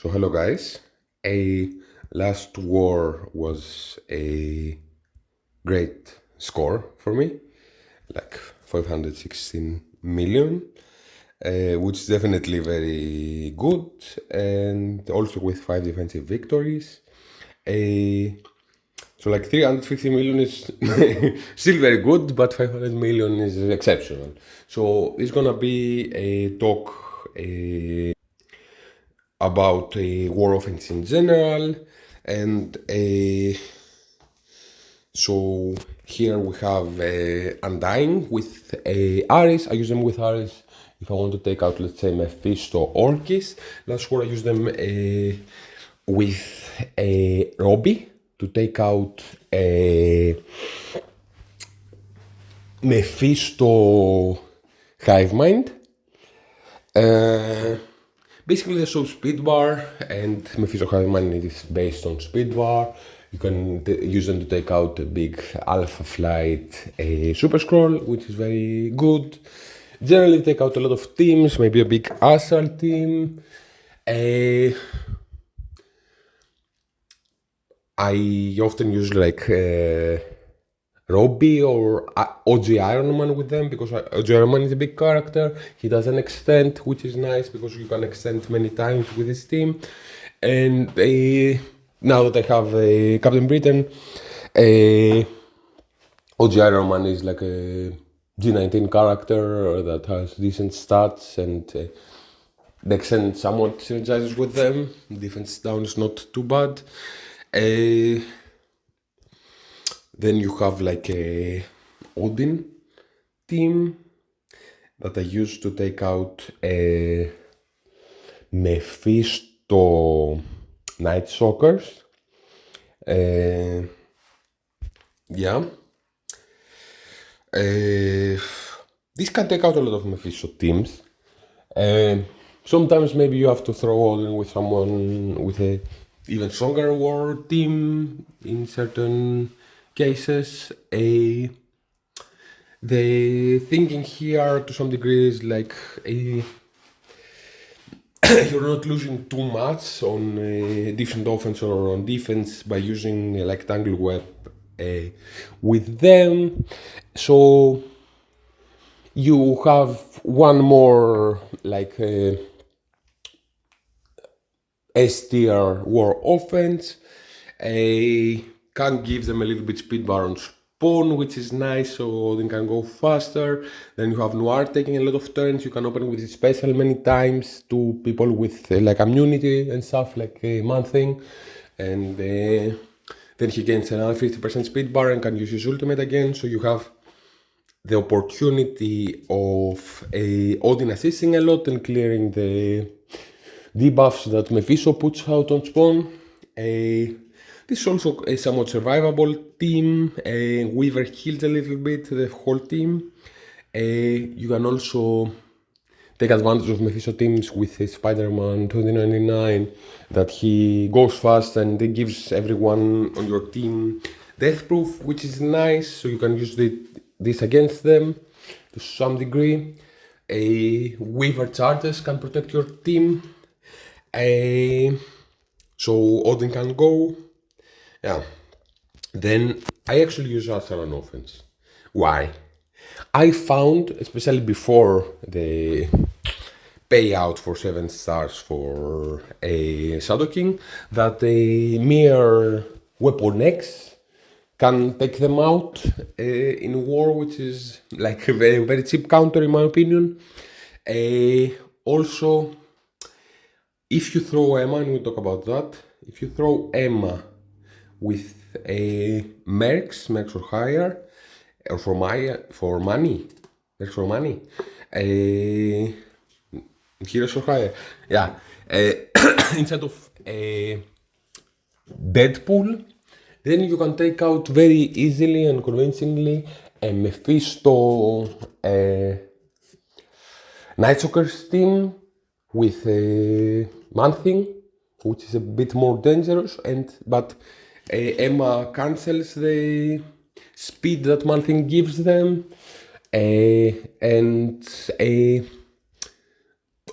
So hello guys. A last war was a great score for me, like 516 million, which is definitely very good, and also with 5 defensive victories. So like 350 million is still very good, but 500 million is exceptional. So it's gonna be a talk about war offense in general, and so here we have Undying with Ares. I use them with Ares if I want to take out, let's say, Mephisto Orchis. Last war I use them with Robbie to take out Mephisto Hivemind. Basically, there's some speed bar, and Mephisto Hivemind is based on speed bar. You can use them to take out a big Alpha Flight Super Scroll, which is very good. Generally, take out a lot of teams, maybe a big Astral team. I often use like Robbie or OG Iron Man with them, because OG Iron Man is a big character. He does an extend, which is nice because you can extend many times with his team. And now that I have Captain Britain, OG Iron Man is like a G19 character that has decent stats, and the extend somewhat synergizes with them. Defense down is not too bad. Then you have like a Odin team that I used to take out a Mephisto Night Stalkers. Yeah. This can take out a lot of Mephisto teams. Sometimes maybe you have to throw Odin with someone with a even stronger war team in certain cases. The thinking here to some degree is like you're not losing too much on different offense or on defense by using like Tangle Web with them. So you have one more like S tier war offense. Can give them a little bit speed bar on spawn, which is nice, so they can go faster. Then you have Noir taking a lot of turns. You can open with his special many times to people with like immunity and stuff, like Man-Thing. And then he gains another 50% speed bar and can use his ultimate again. So you have the opportunity of Odin assisting a lot and clearing the debuffs that Mephisto puts out on spawn. This is also a somewhat survivable team. Weaver heals a little bit the whole team. You can also take advantage of Mephisto teams with Spider-Man 2099, that he goes fast and it gives everyone on your team death proof, which is nice, so you can use this against them to some degree. Weaver charges can protect your team. So Odin can go. Yeah. Then I actually use Astral on offense. Why? I found, especially before the payout for 7 stars for a Shadow King, that a mere Weapon X can take them out in war, which is like a very, very cheap counter in my opinion. Also, if you throw Emma, and we'll talk about that, if you throw Emma with a Mercs or higher, or for money, Mercs for money, Heroes for higher, yeah, instead of Deadpool, then you can take out very easily and convincingly a Mephisto Nightstalker's team with a Man-Thing, which is a bit more dangerous, but Emma cancels the speed that Man-Thing gives them, and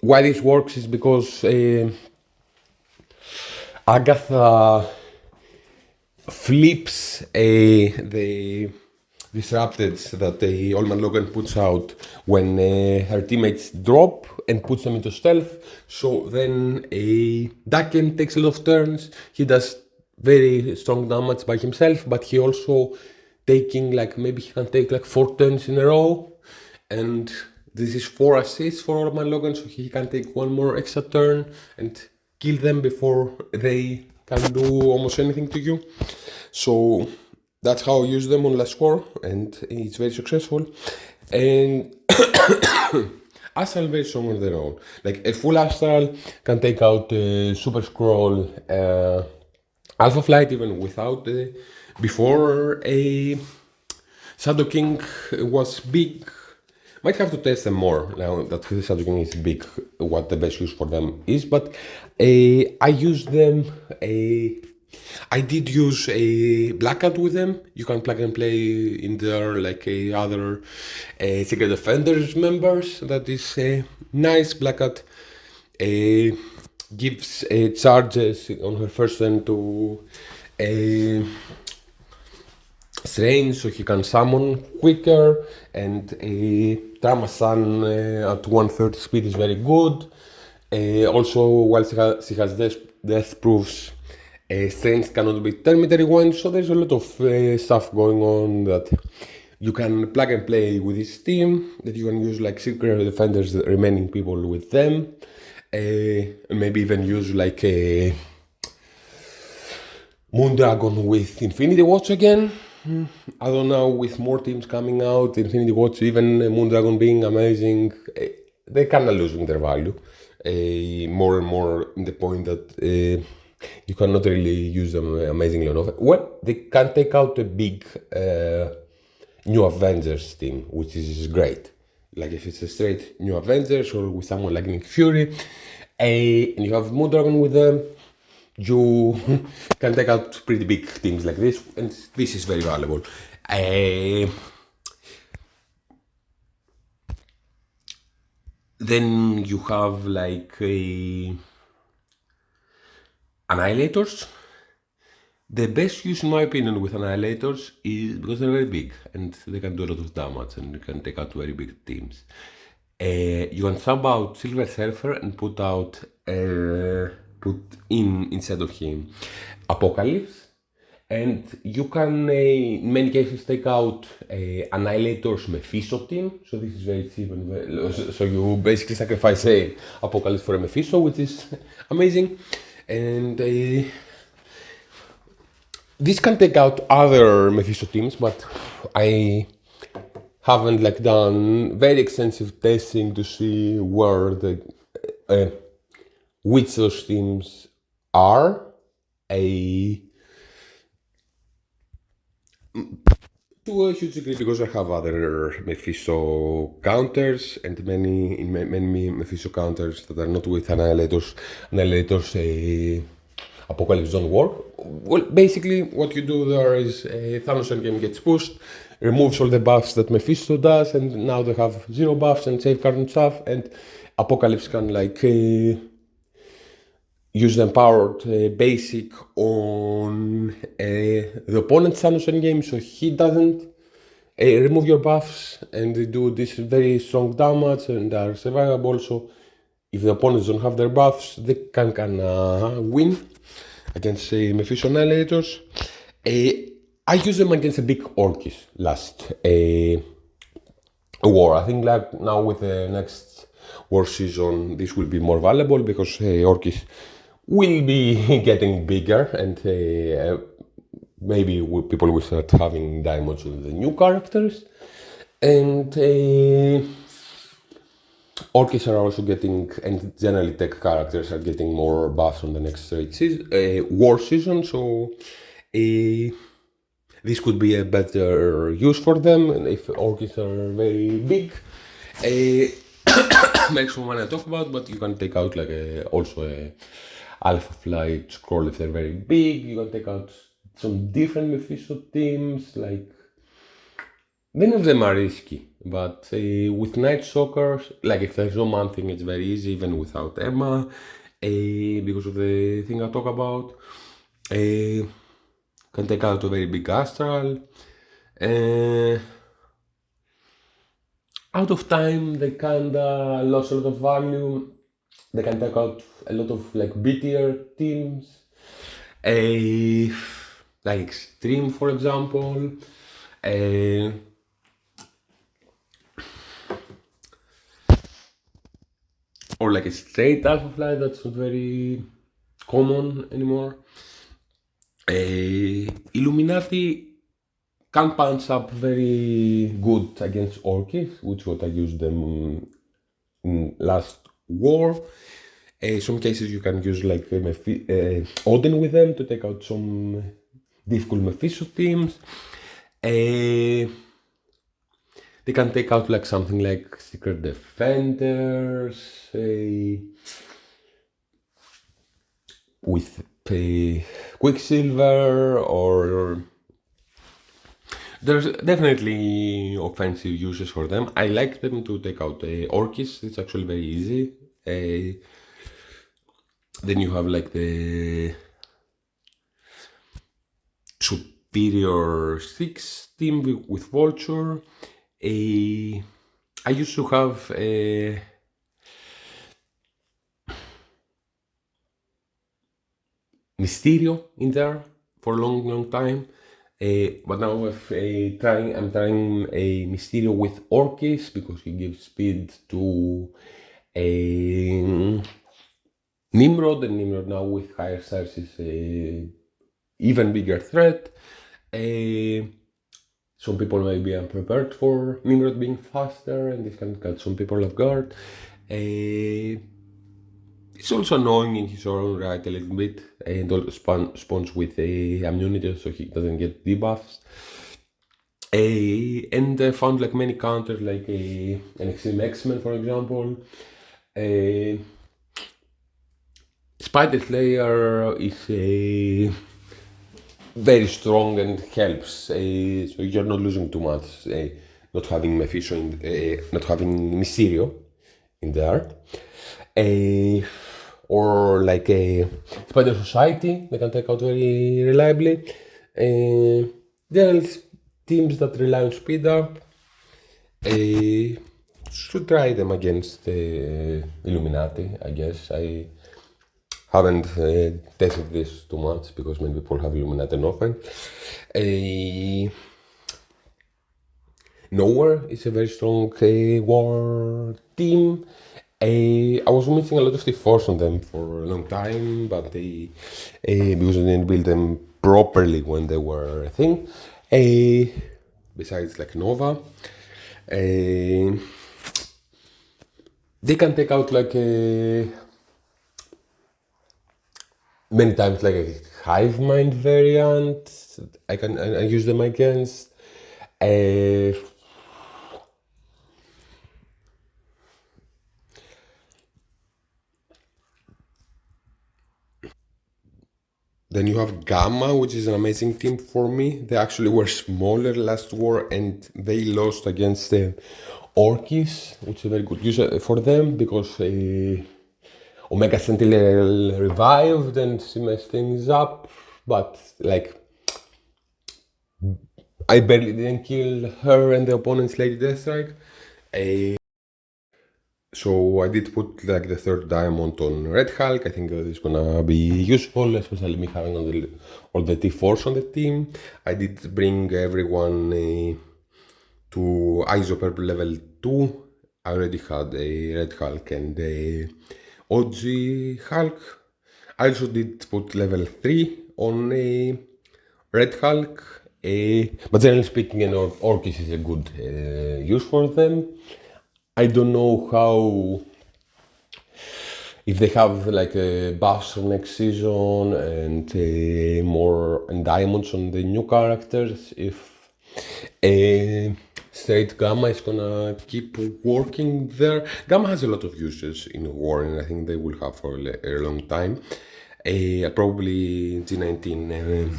why this works is because Agatha flips the disrupteds that Olman Logan puts out when her teammates drop and puts them into stealth. So then Daken takes a lot of turns. He does very strong damage by himself, but he also taking like maybe he can take like 4 turns in a row, and this is 4 assists for Olman Logan, so he can take one more extra turn and kill them before they can do almost anything to you. So that's how I use them on last score, and it's very successful. And Astral very strong on their own. Like a full Astral can take out Super Scroll, Alpha Flight even without before a Shadow King was big. Might have to test them more now that the Shadow King is big, what the best use for them is, but I use them. I did use a Blackout with them. You can plug and play in there like other Secret Defenders members. That is nice. Blackout gives charges on her first turn to Strange, so he can summon quicker, and Tramasan at 1/3 speed is very good. Also, while she has death proofs, Strange cannot be Termitary One, so there's a lot of stuff going on that you can plug and play with this team, that you can use like Secret Defenders, the remaining people with them, maybe even use like a Moondragon with Infinity Watch again. I don't know, with more teams coming out, Infinity Watch, even Moondragon being amazing, they're kind of losing their value more and more, in the point that you cannot really use them amazingly enough. Well, they can take out a big New Avengers team, which is great. Like if it's a straight New Avengers or with someone like Nick Fury, and you have Moondragon with them, you can take out pretty big teams like this, and this is very valuable. Then you have like Annihilators. The best use, in my opinion, with Annihilators is because they're very big and they can do a lot of damage and you can take out very big teams. You can sub out Silver Surfer and put instead of him Apocalypse, and you can in many cases take out Annihilator's Mephisto team, so this is very cheap and so you basically sacrifice Apocalypse for a Mephisto, which is amazing. And this can take out other Mephisto teams, but I haven't like done very extensive testing to see where the which those teams are. To a huge degree, because I have other Mephisto counters and many Mephisto counters that are not with Annihilators. Apocalypse don't work. Well, basically what you do there is Thanos Endgame gets pushed, removes all the buffs that Mephisto does, and now they have 0 buffs and safeguard and stuff, and Apocalypse can like use the empowered basic on the opponent's Thanos Endgame, so he doesn't remove your buffs, and they do this very strong damage and are survivable. So if the opponents don't have their buffs, they can win against Mephisto Annihilators. I used them against a big Orchis last war. I think like now with the next war season, this will be more valuable because Orchis will be getting bigger, and maybe people will start having diamonds with the new characters. And Orchis are also getting, and generally tech characters are getting more buffs on the next war season, so this could be a better use for them. And if Orchis are very big, maximum one I talk about, but you can take out like also a Alpha Flight Scroll if they're very big. You can take out some different Mephisto teams, like many of them are risky, but with Night Stalkers, like if there's no Man Thing, it's very easy even without Emma. because of the thing I talk about. Can take out a very big astral. Out of time, they kinda lost a lot of value. They can take out a lot of like B tier teams, a like Extreme, for example, a or like a straight alpha flight that's not very common anymore. Illuminati can punch up very good against Orchis, which what I used them in last war. Some cases you can use like Odin with them to take out some difficult Mephisto teams. They can take out like something like Secret Defenders with Quicksilver, or there's definitely offensive uses for them. I like them to take out Orchis. It's actually very easy. Then you have like the Superior 6 team with Vulture. I used to have Mysterio in there for a long time. But now I'm trying a Mysterio with Orchis because he gives speed to a Nimrod, and Nimrod now with higher stars is a even bigger threat. Some people may be unprepared for Nimrod being faster, and this can catch some people off guard. It's also annoying in his own right a little bit, and also spawns with immunity, so he doesn't get debuffs. And I found like many counters, like an Extreme X-Men, for example. Spider Slayer is very strong and helps, so you're not losing too much, not having Mephisto, not having Mysterio in there. Or like a Spider Society, they can take out very reliably. There are teams that rely on speed up. Should try them against Illuminati, I guess. I haven't tested this too much because many people have Illuminati and Orchis. Nowhere is a very strong war team. I was missing a lot of the force on them for a long time, but because I didn't build them properly when they were a thing. Besides like Nova, they can take out like many times like a hive mind variant. I use them against. Then you have Gamma, which is an amazing team for me. They actually were smaller last war and they lost against Orchis, which is a very good use for them because Omega Sentinel revived and she messed things up. But like, I barely didn't kill her and the opponent's Lady Deathstrike. So I did put like the third diamond on Red Hulk. I think it's gonna be useful, especially me having all the T4s on the team. I did bring everyone to ISO purple level 2. I already had a Red Hulk and a OG Hulk. I also did put level 3 on a Red Hulk. But generally speaking, an Orchis is a good use for them. I don't know how, if they have like a buffs for next season and more and diamonds on the new characters, if straight Gamma is gonna keep working there. Gamma has a lot of uses in war, and I think they will have for a long time. Probably G19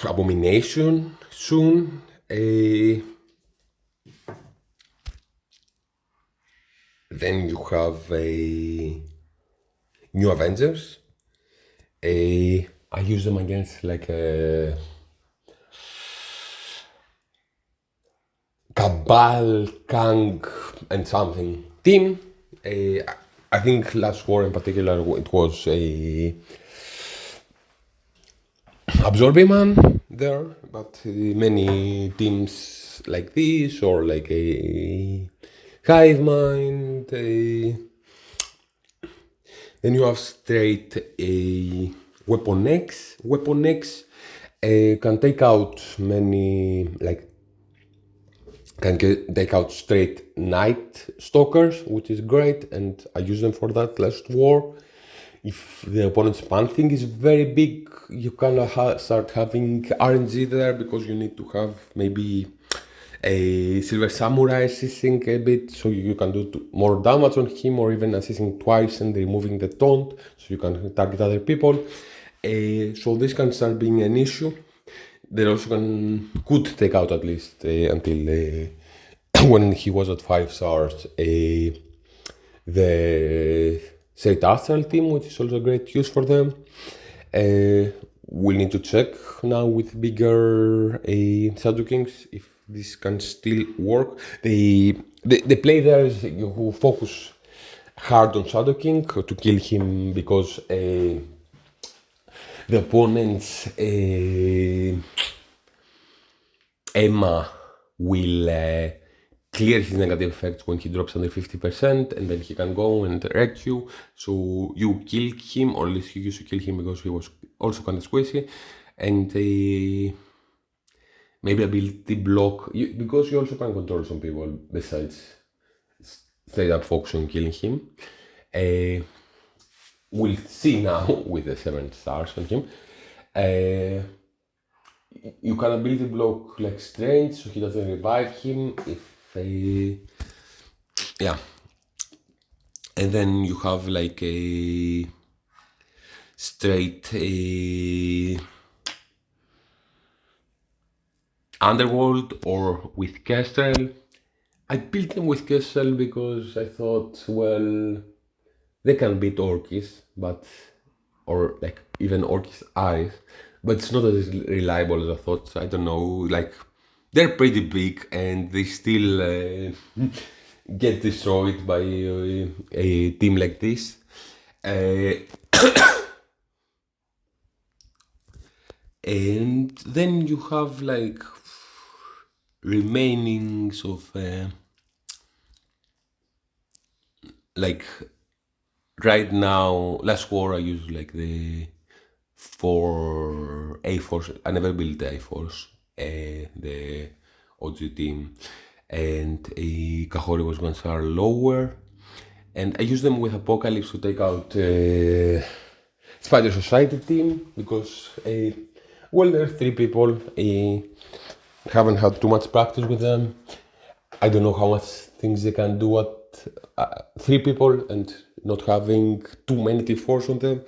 Abomination soon. Then you have a New Avengers. I use them against like a Cabal, Kang, and something team. I think last war in particular it was a Absorbing Man there, but many teams like this or like a Hive Mind. Then you have straight a Weapon X. Weapon X can take out many like take out straight Night Stalkers, which is great, and I used them for that last war. If the opponent's pan thing is very big, you can start having RNG there because you need to have maybe a Silver Samurai assisting a bit so you can do more damage on him, or even assisting twice and removing the taunt so you can target other people. So this can start being an issue. They also could take out at least until when he was at 5 stars the State Astral team, which is also great use for them. We'll need to check now with bigger Shadow Kings if this can still work. The play there is you focus hard on Shadow King to kill him because the opponent's Emma will clear his negative effects when he drops under 50%, and then he can go and wreck you. So you kill him, or at least you used to kill him because he was also kind of squishy. And maybe ability block, because you also can control some people besides straight up focus on killing him. We'll see now with the 7 stars on him. You can ability block like Strange so he doesn't revive him if yeah. And then you have like a straight Underworld or with Kestrel. I built them with Kestrel because I thought, well, they can beat Orchis, but or like even Orchis eyes, but it's not as reliable as I thought. I don't know, like they're pretty big and they still get destroyed by a team like this. And then you have like remainings of like right now, last war I used like the 4 A-Force. I never built the A-Force, the OG team, and Kahori was 1 star lower, and I used them with Apocalypse to take out Spider Society team because well, there are 3 people. Haven't had too much practice with them. I don't know how much things they can do at 3 people and not having too many T4s on them.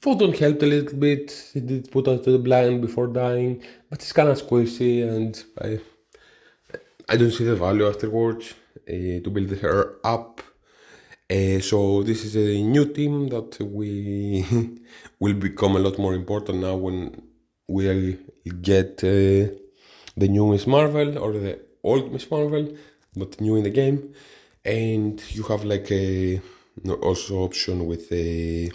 Photon helped a little bit. He did put us to the blind before dying, but it's kind of squishy, and I don't see the value afterwards to build her up. So this is a new team that we will become a lot more important now when we get the new Miss Marvel or the old Miss Marvel, but new in the game. And you have like a also option with a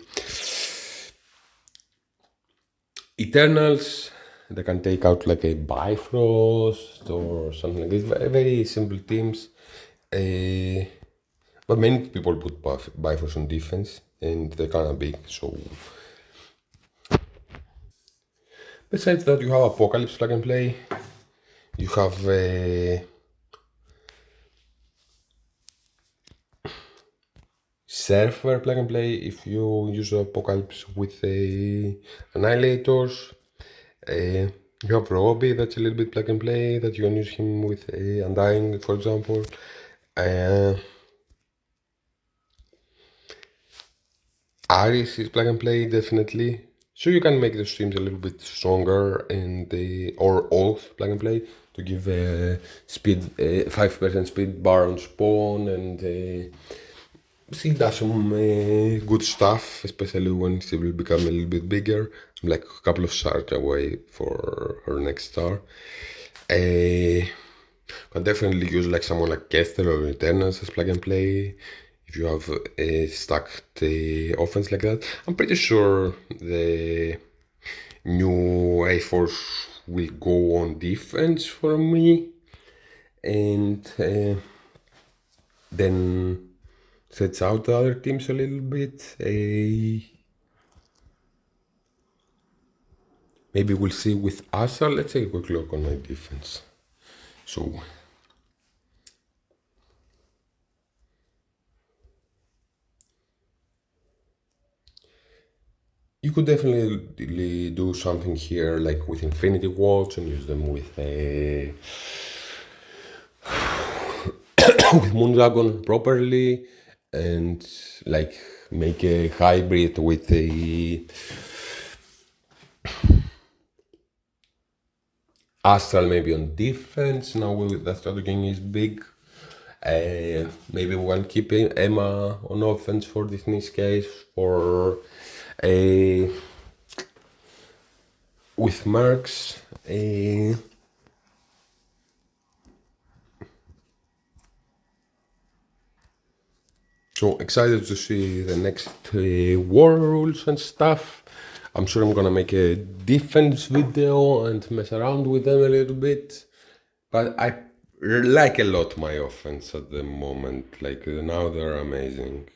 Eternals that can take out like a Bifrost or something like this. Very, very simple teams. But many people put Bifrost on defense and they're kind of big, so. Besides that, you have Apocalypse plug and play. You have Surfer plug and play if you use Apocalypse with Annihilators. You have Robbie, that's a little bit plug and play, that you can use him with Undying, for example. Aris is plug and play, definitely. So you can make the streams a little bit stronger and or off plug and play. to give a speed 5% speed bar on spawn, and she does some good stuff, especially when she will become a little bit bigger. I'm like a couple of shards away for her next star. Can definitely use like someone like Kester or Eternals as plug and play if you have a stacked offense like that. I'm pretty sure the new A-Force will go on defense for me, and then sets out the other teams a little bit. Maybe we'll see with Asa. Let's take a quick look on my defense. So you could definitely do something here, like with Infinity Watch, and use them with with Moondragon properly, and like make a hybrid with a Astral maybe on defense. Now that strategy is big. Maybe we can keep Emma on offense for this case, or with Mercs. So excited to see the next war rules and stuff. I'm sure I'm gonna make a defense video and mess around with them a little bit. But I like a lot my offense at the moment. Like now they're amazing.